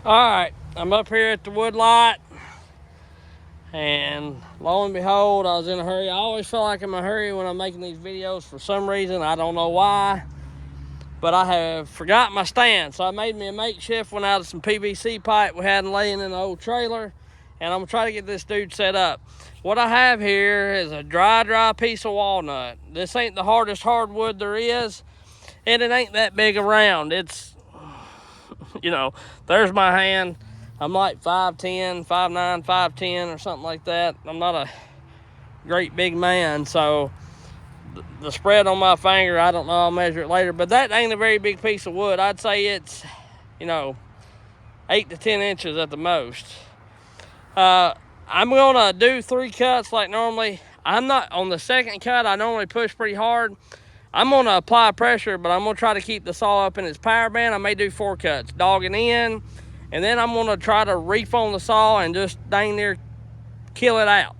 Alright, I'm up here at the wood lot, and lo and behold, I was in a hurry. I always feel like I'm in a hurry when I'm making these videos for some reason. I don't know why, but I have forgot my stand. So I made me a makeshift one out of some PVC pipe we had laying in the old trailer, and I'm gonna try to get this dude set up. What I have here is a dry piece of walnut. This ain't the hardest hardwood there is, and it ain't that big around. It's, there's my hand. I'm like 5'10", 5'9", 5'10", or something like that. I'm not a great big man, so the spread on my finger, I don't know, I'll measure it later, but that ain't a very big piece of wood. I'd say it's, 8 to 10 inches at the most. I'm gonna do 3 cuts like normally. I'm not, on the second cut, I normally push pretty hard. I'm gonna apply pressure, but I'm gonna try to keep the saw up in its power band. I may do 4 cuts, dogging in, and then I'm gonna try to reef on the saw and just dang near kill it out.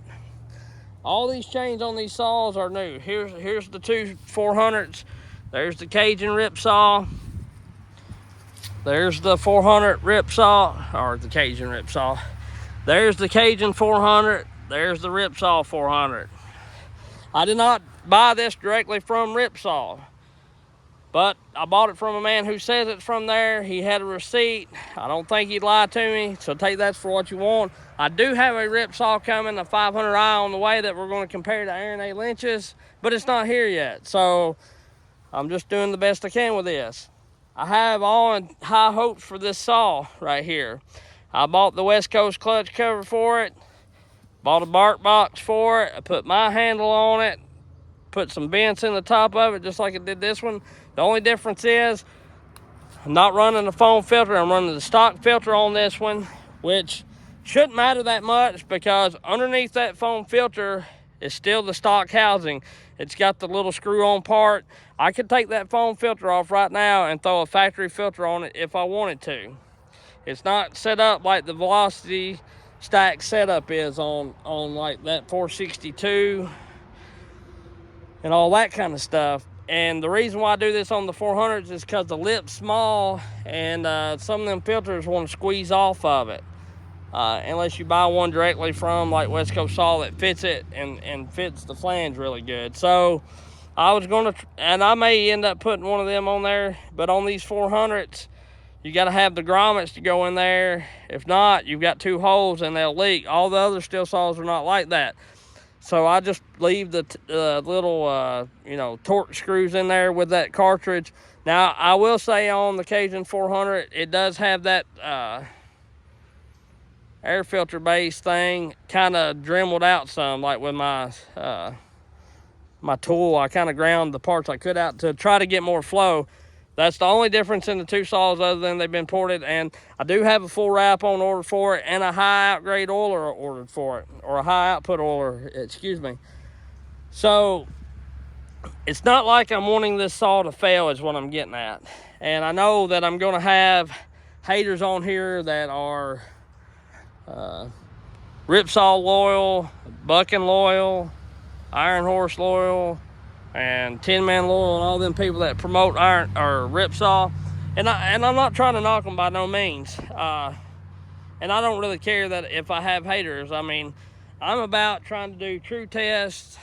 All these chains on these saws are new. Here's the two 400s. There's the Cajun RIPSAW. There's the 400 RIPSAW, or the Cajun RIPSAW. There's the Cajun 400. There's the RIPSAW 400. I did not buy this directly from RIPSAW, but I bought it from a man who says it's from there. He had a receipt. I don't think he'd lie to me, so take that for what you want. I do have a RIPSAW coming, a 500i on the way that we're going to compare to Aaron A. Lynch's, but it's not here yet, so I'm just doing the best I can with this. I have on high hopes for this saw right here. I bought the West Coast clutch cover for it, bought a bark box for it, I put my handle on it, put some vents in the top of it just like I did this one. The only difference is I'm not running the foam filter, I'm running the stock filter on this one, which shouldn't matter that much because underneath that foam filter is still the stock housing. It's got the little screw-on part. I could take that foam filter off right now and throw a factory filter on it if I wanted to. It's not set up like the Velocity stack setup is on like that 462 and all that kind of stuff. And the reason why I do this on the 400s is because the lip's small and some of them filters want to squeeze off of it. Unless you buy one directly from like West Coast Saw that fits it and fits the flange really good. So I was going to, and I may end up putting one of them on there, but on these 400s, you got to have the grommets to go in there. If not, you've got 2 holes and they'll leak. All the other steel saws are not like that. So I just leave the little, torque screws in there with that cartridge. Now, I will say on the Cajun 400, it does have that air filter base thing kind of dremeled out some, like with my my tool. I kind of ground the parts I cut out to try to get more flow. That's the only difference in the 2 saws other than they've been ported. And I do have a full wrap on order for it and a high outgrade oiler ordered for it, or a high output oiler, excuse me. So it's not like I'm wanting this saw to fail is what I'm getting at. And I know that I'm going to have haters on here that are RIPSAW loyal, Bucking loyal, Iron Horse loyal, and Tin Man loyal, and all them people that promote Iron or RIPSAW. And I'm not trying to knock them by no means. And I don't really care that if I have haters. I mean, I'm about trying to do true tests,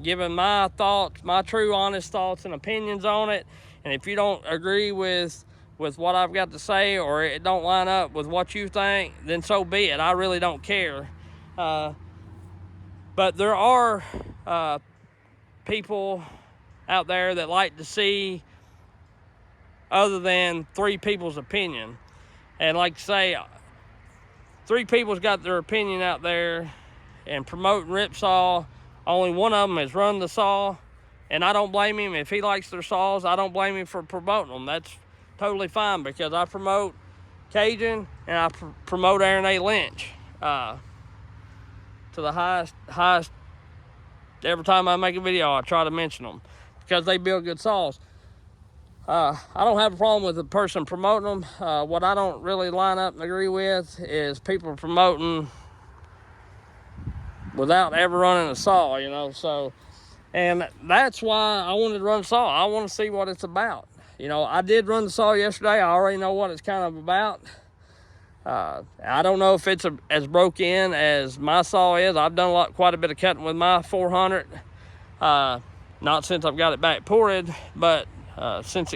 giving my thoughts, my true honest thoughts and opinions on it. And if you don't agree with what I've got to say, or it don't line up with what you think, then so be it. I really don't care. But there are people out there that like to see other than 3 people's opinion. And like I say, 3 people's got their opinion out there and promoting RIPSAW. Only one of them has run the saw, and I don't blame him. If he likes their saws, I don't blame him for promoting them. That's totally fine because I promote Cajun and I promote Aaron A. Lynch to the highest. Every time I make a video, I try to mention them because they build good saws. I don't have a problem with the person promoting them. What I don't really line up and agree with is people promoting without ever running a saw, So, and that's why I wanted to run a saw. I want to see what it's about. I did run the saw yesterday. I already know what it's kind of about. I don't know if it's as broke in as my saw is. I've done quite a bit of cutting with my 400. Not since I've got it back ported, but since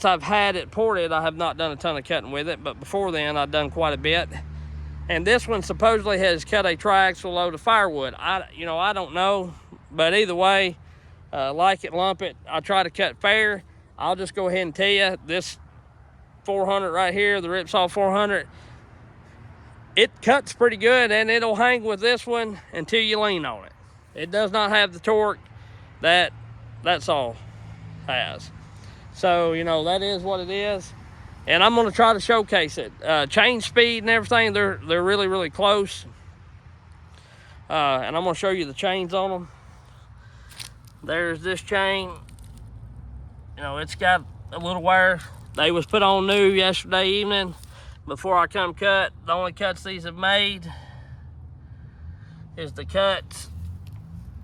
I've had it ported, I have not done a ton of cutting with it. But before then, I've done quite a bit. And this one supposedly has cut a triaxle load of firewood. I don't know, but either way, like it, lump it. I try to cut fair. I'll just go ahead and tell you, this 400 right here, the RIPSAW 400, it cuts pretty good, and it'll hang with this one until you lean on it. It does not have the torque that saw has. So, that is what it is. And I'm going to try to showcase it. Chain speed and everything, they're really, really close. And I'm going to show you the chains on them. There's this chain. It's got a little wire. They was put on new yesterday evening before I come cut. The only cuts these have made is the cuts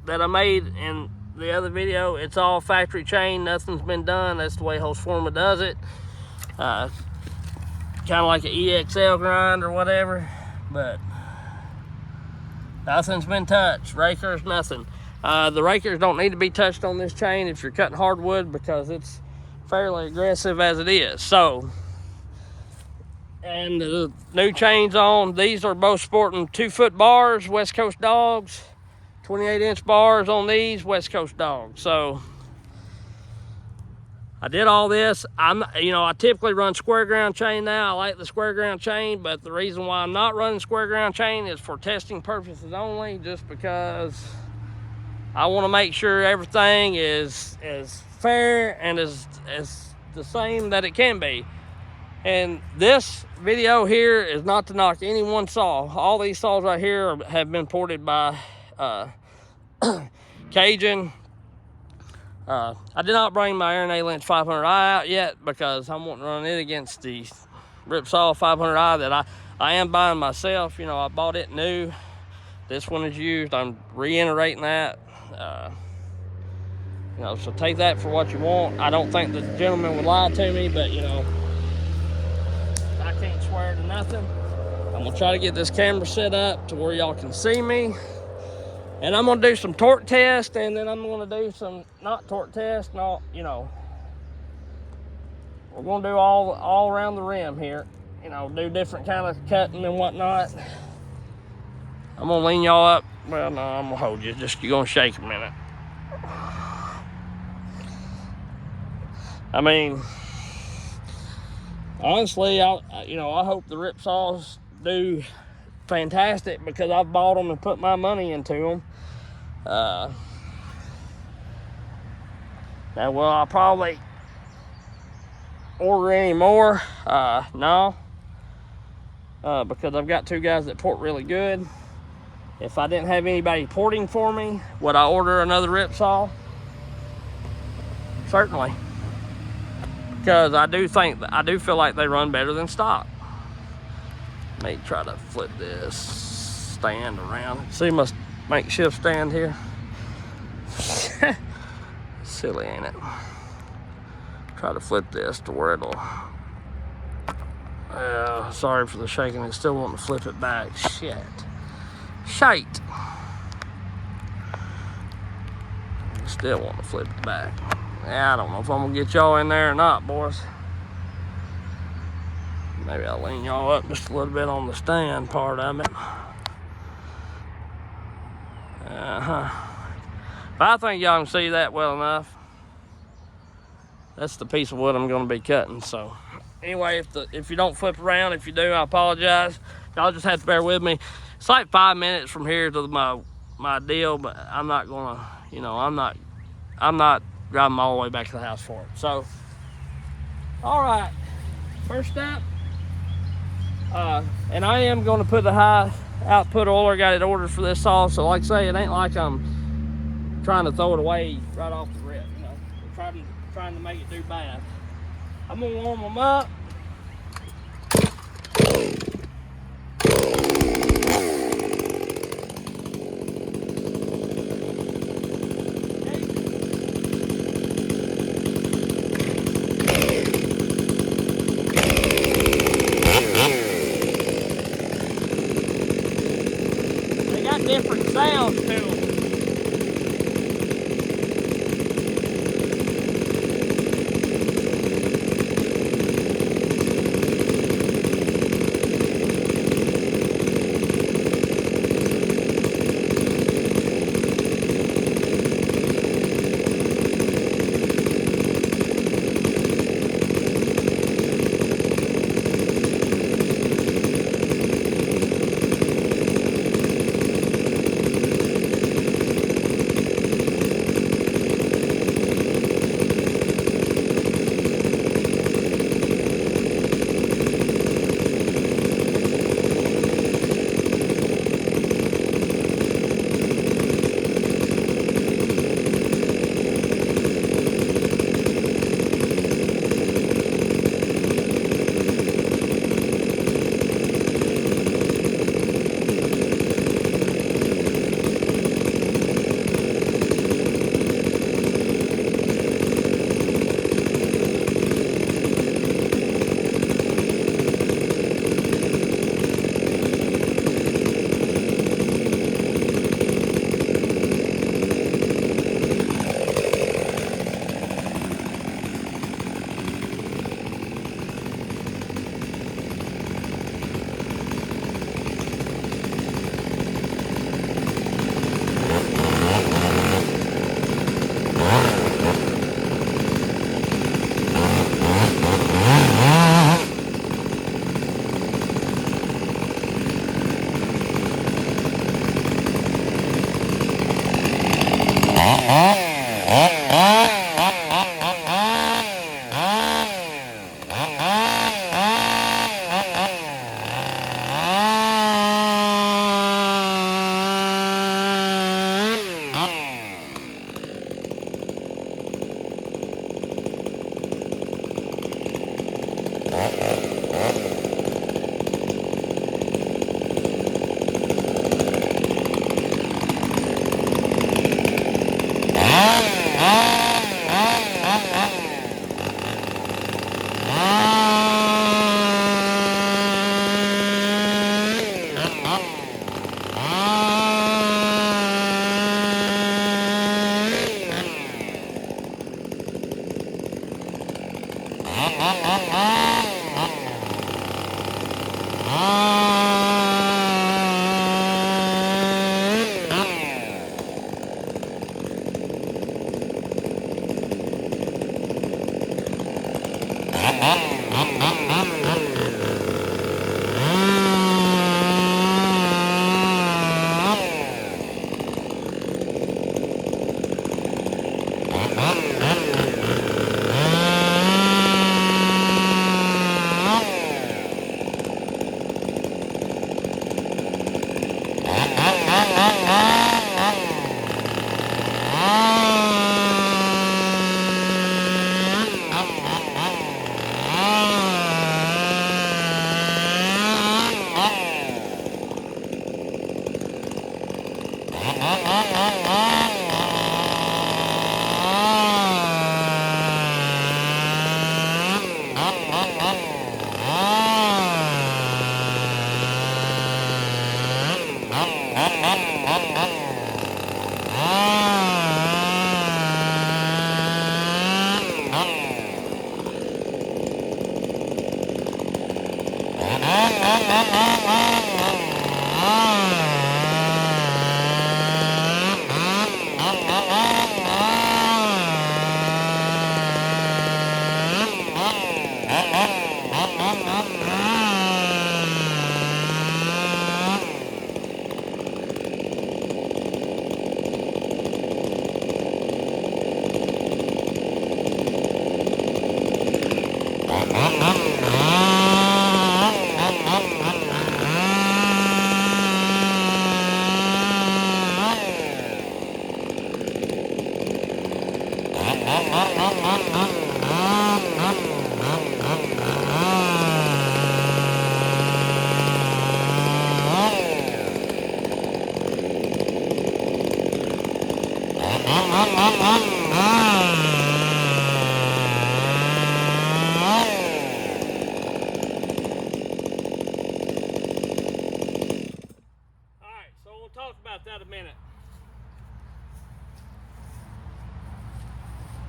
that I made in the other video. It's all factory chain. Nothing's been done. That's the way Hosforma does it. Kind of like an EXL grind or whatever, but nothing's been touched. Rakers, nothing. The rakers don't need to be touched on this chain if you're cutting hardwood, because it's fairly aggressive as it is. So, and the new chains on, these are both sporting 2-foot bars, West Coast dogs, 28-inch bars on these, West Coast dogs. So I did all this. I typically run square ground chain now. I like the square ground chain, but the reason why I'm not running square ground chain is for testing purposes only, just because I want to make sure everything is fair and is the same that it can be. And this video here is not to knock any one saw. All these saws right here have been ported by Cajun. I did not bring my Aaron A. Lynch 500i out yet, because I'm wanting to run it against the RIPSAW 500i that I am buying myself. I bought it new. This one is used. I'm reiterating that. So take that for what you want. I don't think the gentleman would lie to me, but I can't swear to nothing. I'm gonna try to get this camera set up to where y'all can see me. And I'm gonna do some torque test, and then I'm gonna do some not torque test, we're gonna do all around the rim here. Do different kind of cutting and whatnot. I'm gonna lean y'all up. Well, no, I'm gonna hold you. You're gonna shake a minute. Honestly, I hope the RIPSAWs do fantastic, because I've bought them and put my money into them. Now, will I probably order any more? No, because I've got 2 guys that port really good. If I didn't have anybody porting for me, would I order another RIPSAW? Certainly, because I do feel like they run better than stock. Let me try to flip this stand around. See my makeshift stand here? Silly, ain't it? Try to flip this to where it'll... sorry for the shaking. It still wanting to flip it back. Shite. Still want to flip it back. Yeah, I don't know if I'm gonna get y'all in there or not, boys. Maybe I'll lean y'all up just a little bit on the stand part of it. But I think y'all can see that well enough. That's the piece of wood I'm gonna be cutting. So anyway, if you don't flip around, if you do, I apologize. Y'all just have to bear with me. It's like 5 minutes from here to my deal, but I'm not gonna, I'm not driving all the way back to the house for it. So, all right, first step, and I am going to put the high output oiler. I got it ordered for this saw, so like I say, it ain't like I'm trying to throw it away right off the rip. We're trying to make it do bad. I'm gonna warm them up. miles to them.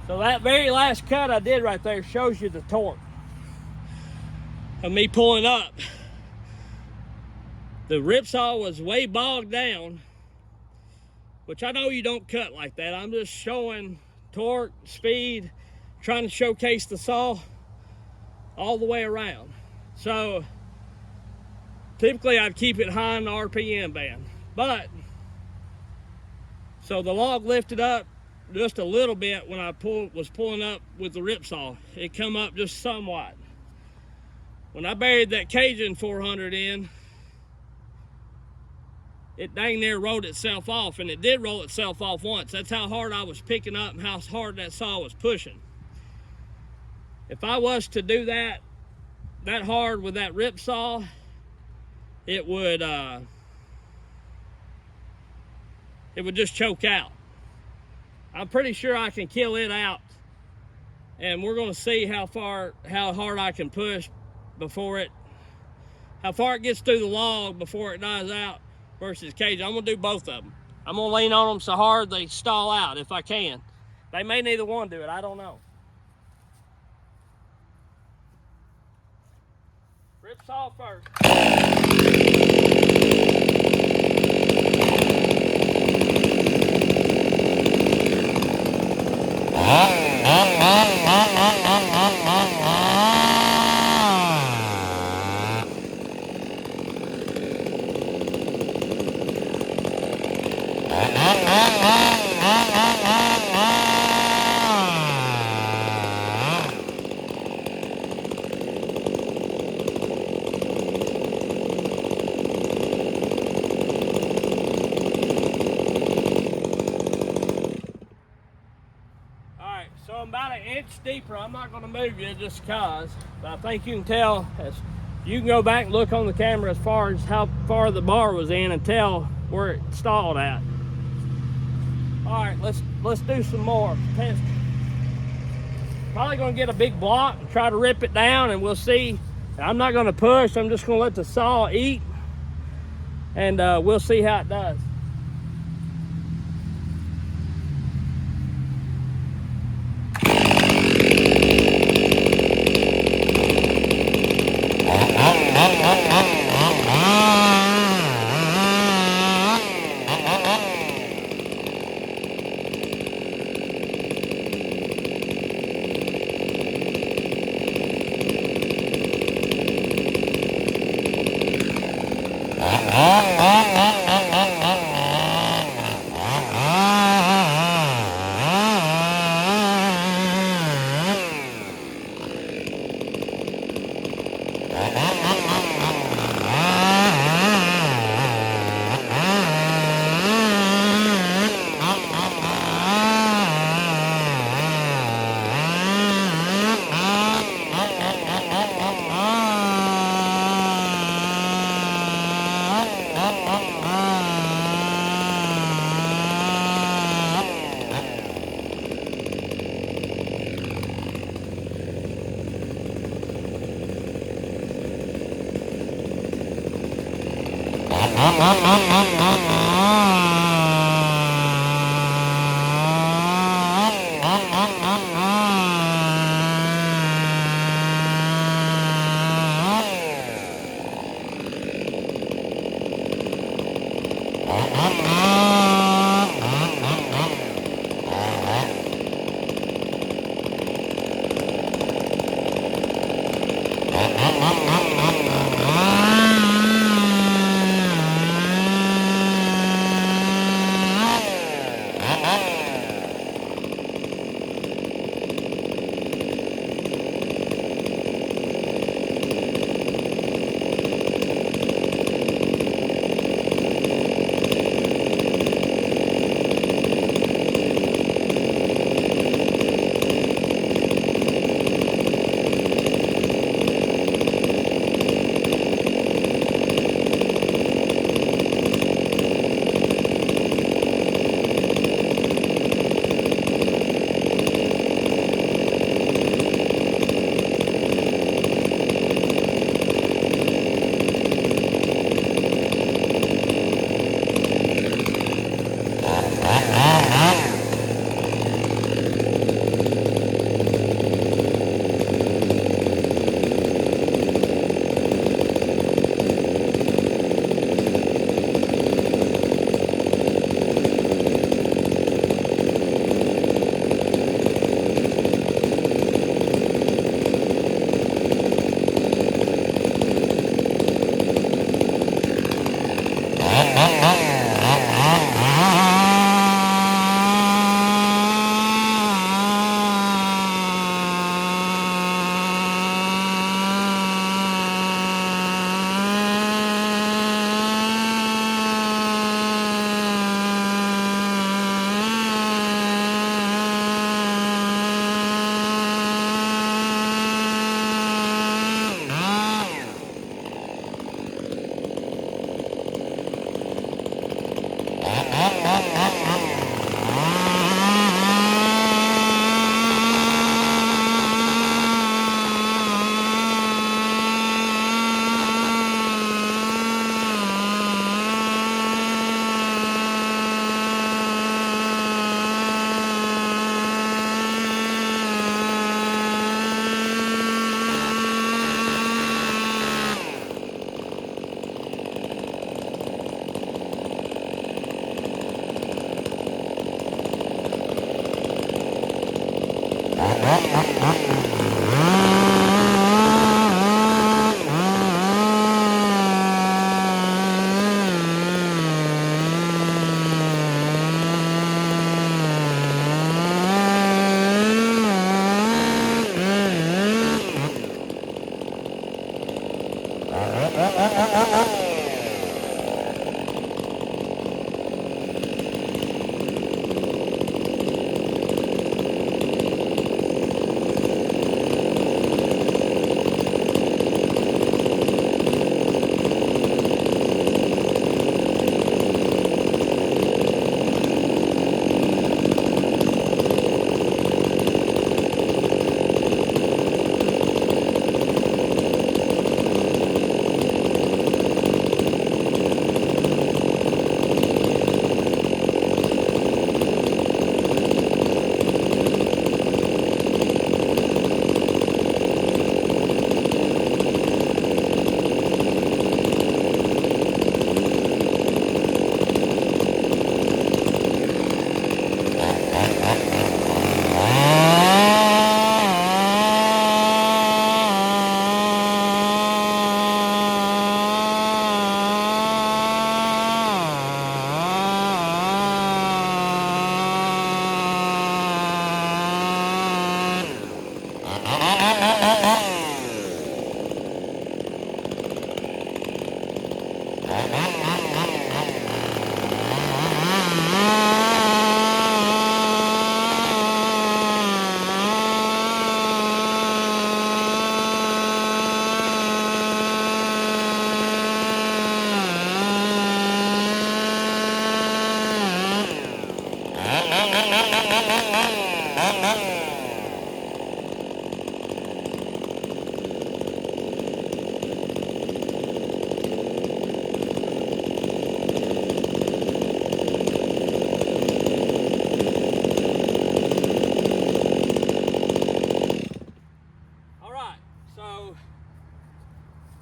So that very last cut I did right there shows you the torque of me pulling up. The RIPSAW was way bogged down, which I know you don't cut like that. I'm just showing torque, speed, trying to showcase the saw all the way around. So typically I'd keep it high in the RPM band, but so the log lifted up just a little bit when I was pulling up with the RIPSAW. It come up just somewhat. When I buried that Cajun 400 in, it dang near rolled itself off, and it did roll itself off once. That's how hard I was picking up and how hard that saw was pushing. If I was to do that hard with that RIPSAW, it would just choke out. I'm pretty sure I can kill it out, and we're going to see how hard I can push how far it gets through the log before it dies out versus Cajun. I'm going to do both of them. I'm going to lean on them so hard they stall out if I can. They may neither one do it, I don't know. RIPSAW first. So I'm about an inch deeper. I'm not going to move you just because, but I think you can tell, as you can go back and look on the camera as far as how far the bar was in and tell where it stalled at. All right, let's do some more testing. Probably going to get a big block and try to rip it down, and we'll see. I'm not going to push. I'm just going to let the saw eat, and we'll see how it does.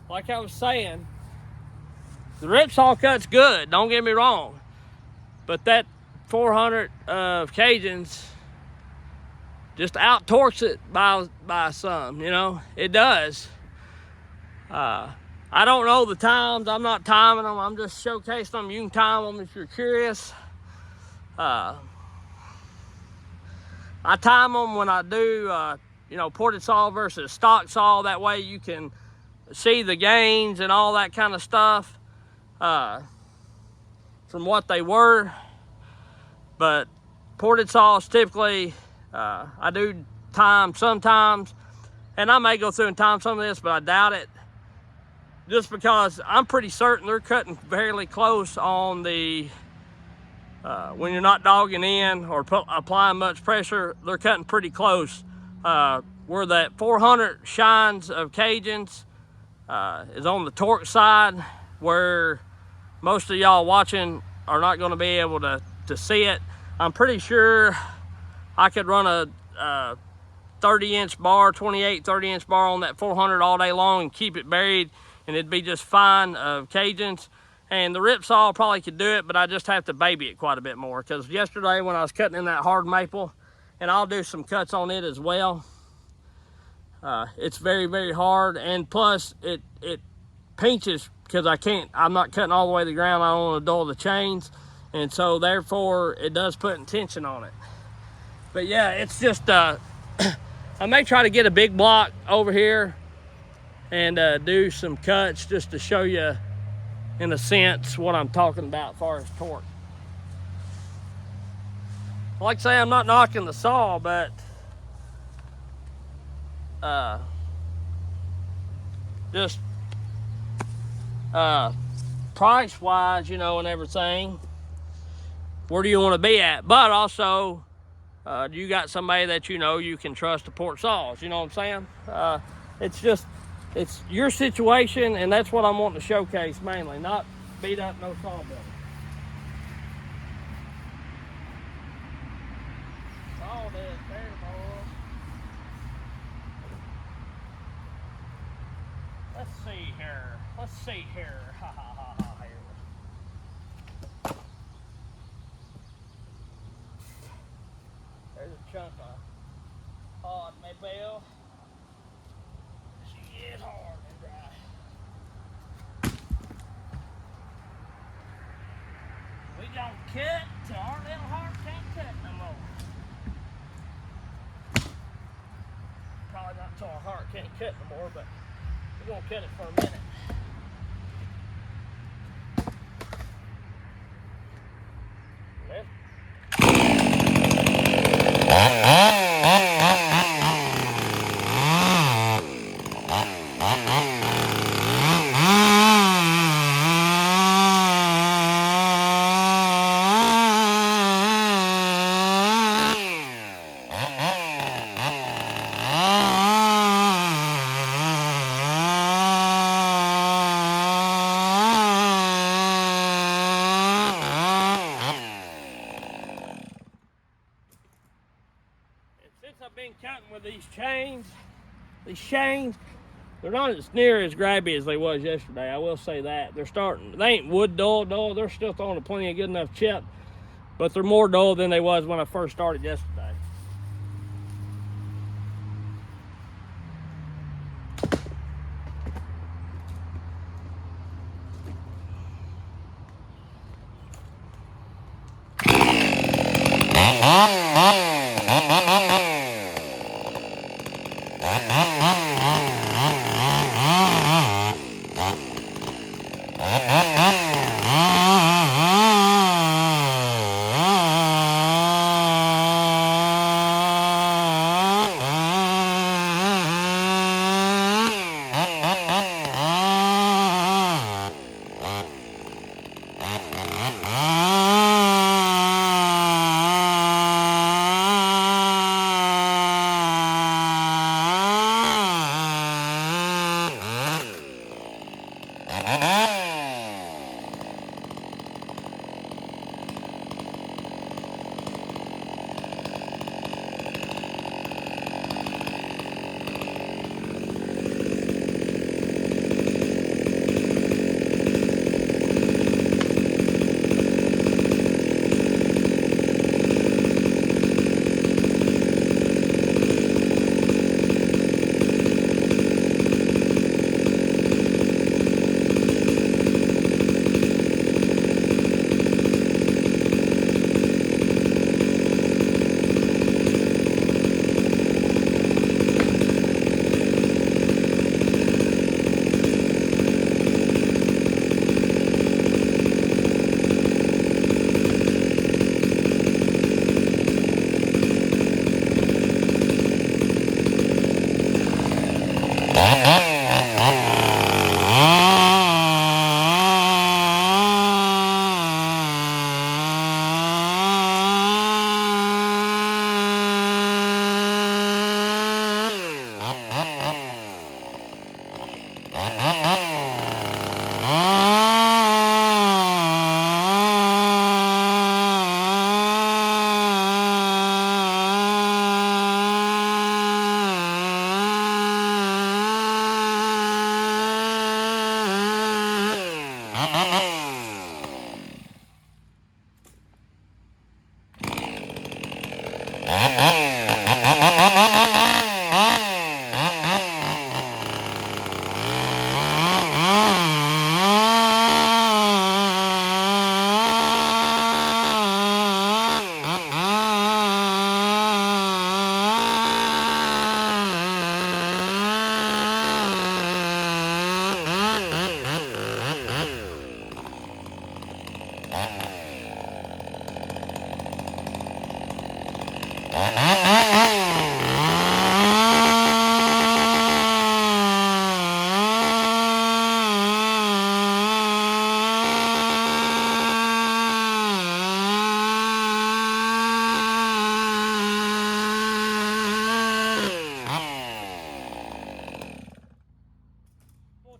Like I was saying, the RIPSAW cut's good, don't get me wrong, but that 400 of Cajuns just out torques it by some, you know, it does. I don't know the times, I'm not timing them, I'm just showcasing them. You can time them if you're curious. I time them when I do, you know, ported saw versus stock saw. That way you can see the gains and all that kind of stuff from what they were. But ported saws typically, I do time sometimes, and I may go through and time some of this, but I doubt it, just because I'm pretty certain they're cutting fairly close on the when you're not dogging in or applying much pressure. They're cutting pretty close. Where that 400 shines of Cajuns is on the torque side, where most of y'all watching are not going to be able to see it. I'm pretty sure I could run a 30-inch bar, 28, 30-inch bar on that 400 all day long and keep it buried, and it'd be just fine of Cajuns. And the RIPSAW probably could do it, but I just have to baby it quite a bit more, because yesterday when I was cutting in that hard maple, and I'll do some cuts on it as well, it's very, very hard, and plus it pinches because I'm not cutting all the way to the ground. I don't want to dull the chains, and so therefore it does put tension on it. But yeah, it's just I may try to get a big block over here and do some cuts just to show you, in a sense, what I'm talking about as far as torque. Like I say, I'm not knocking the saw, but just price wise, you know, and everything, where do you want to be at? But also, you got somebody that you know you can trust to port saws, you know what I'm saying? It's your situation, and that's what I'm wanting to showcase mainly, not beat up no saw builder. Saw this, terrible. Let's see here. Ha ha ha ha here. There's a chunk of hard maple. She is hard and dry. We gonna cut till our little heart can't cut no more. Probably not till our heart can't cut no more, but we're gonna cut it for a minute. Since I've been cutting with these chains, they're not as near as grabby as they was yesterday. I will say that. They ain't wood dull. They're still throwing a plenty of good enough chip, but they're more dull than they was when I first started yesterday.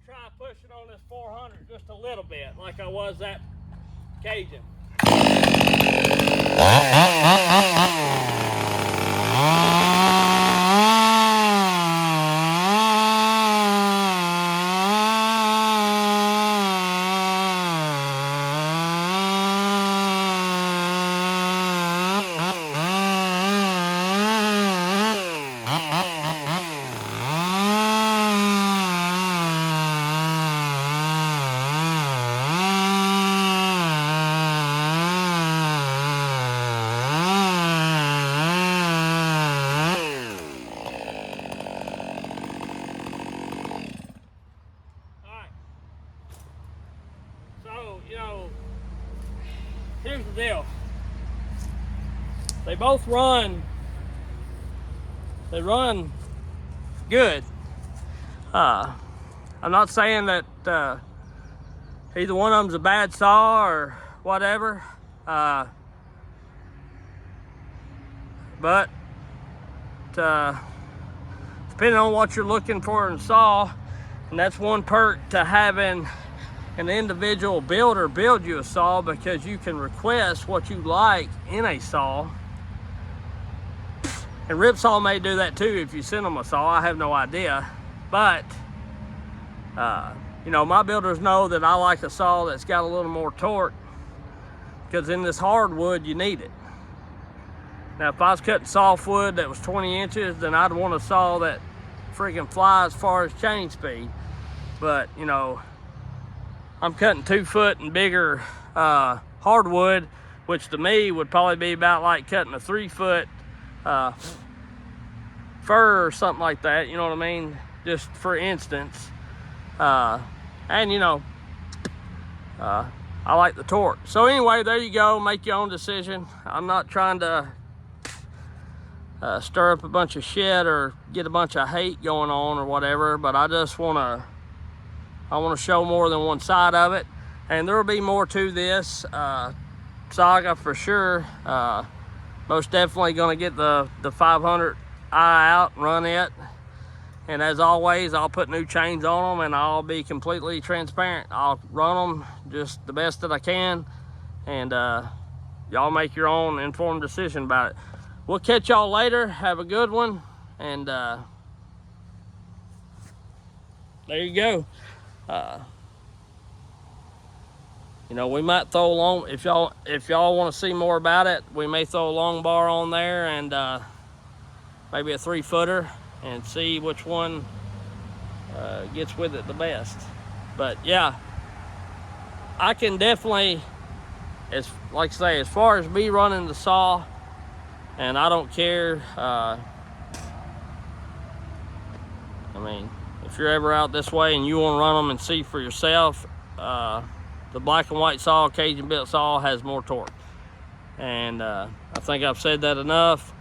try pushing on this 400 just a little bit, like I was that Cajun. So, you know, here's the deal. They both run, good. I'm not saying that either one of them's a bad saw or whatever, but depending on what you're looking for in a saw, and that's one perk to having an individual builder build you a saw, because you can request what you like in a saw. And RIPSAW may do that too if you send them a saw. I have no idea, but you know, my builders know that I like a saw that's got a little more torque, because in this hardwood you need it. Now if I was cutting softwood that was 20 inches, then I'd want a saw that freaking flies as far as chain speed. But you know, I'm cutting 2 foot and bigger hardwood, which to me would probably be about like cutting a 3 foot fir or something like that, you know what I mean, just for instance. And you know, I like the torque. So anyway, there you go, make your own decision. I'm not trying to stir up a bunch of shit or get a bunch of hate going on or whatever, but I just want to show more than one side of it, and there will be more to this saga for sure. Most definitely going to get the 500i out and run it, and as always, I'll put new chains on them, and I'll be completely transparent. I'll run them just the best that I can, and y'all make your own informed decision about it. We'll catch y'all later. Have a good one, and there you go. You know, we might throw a long, if y'all want to see more about it, we may throw a long bar on there, and maybe a 3-footer, and see which one gets with it the best. But yeah, I can definitely, like I say, as far as me running the saw, and I don't care, I mean, if you're ever out this way and you want to run them and see for yourself, the black and white saw, Cajun built saw, has more torque. And I think I've said that enough.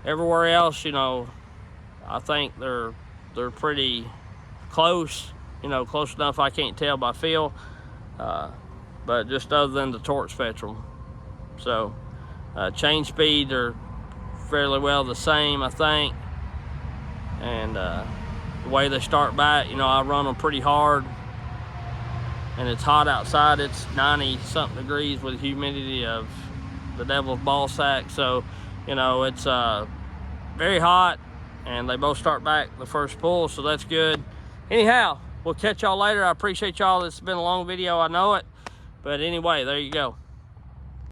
Everywhere else, you know, I think they're pretty close, you know, close enough I can't tell by feel, but just other than the torque spectrum. So chain speed are fairly well the same, I think. And the way they start back, you know, I run them pretty hard, and it's hot outside. It's 90-something degrees with humidity of the devil's ball sack. So, you know, it's very hot, and they both start back the first pull, so that's good. Anyhow, we'll catch y'all later. I appreciate y'all. This has been a long video, I know it. But anyway, there you go.